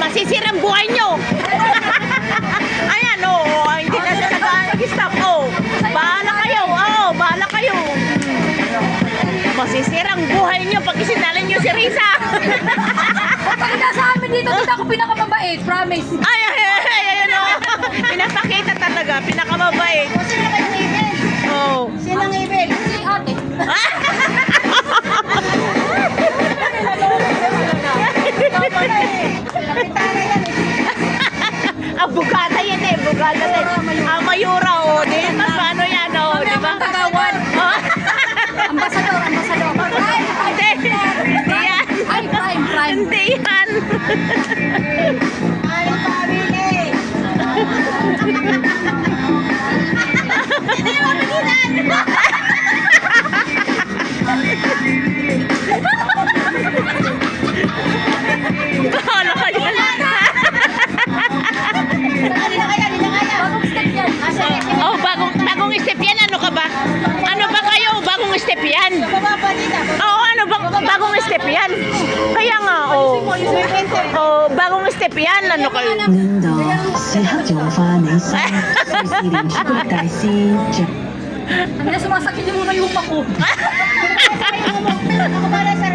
Masisirang buhay nyo. Ayan, hindi na siya nag-stop. Bahala kayo. Bahala kayo. Masisirang buhay nyo pag isinalin nyo si Risa. Pag nasa amin dito ako pinakamabait, promise. Ayan, pinapakita talaga, pinakamabait. Sino kayong evil? Sino ang evil? Si ate. Bugada yan bugada din. Mayura, di ba? Paano yan, di ba? Tagawan. Ambasador. Hindi yan. Ay, prime. Hindi yan. Ay, pamili. Hindi mo pigilan. Bahala ka dyan. Bagong step yan. Ano ka ba? Ano ba kayo? Bagong step yan. Ano bang bagong step yan? Kaya nga, bagong step yan. Ano kayo? 您的喜客酒发内心，隨時連出個大師着。 Hindi na sumasakit yung mga yupa ko. Ako para sa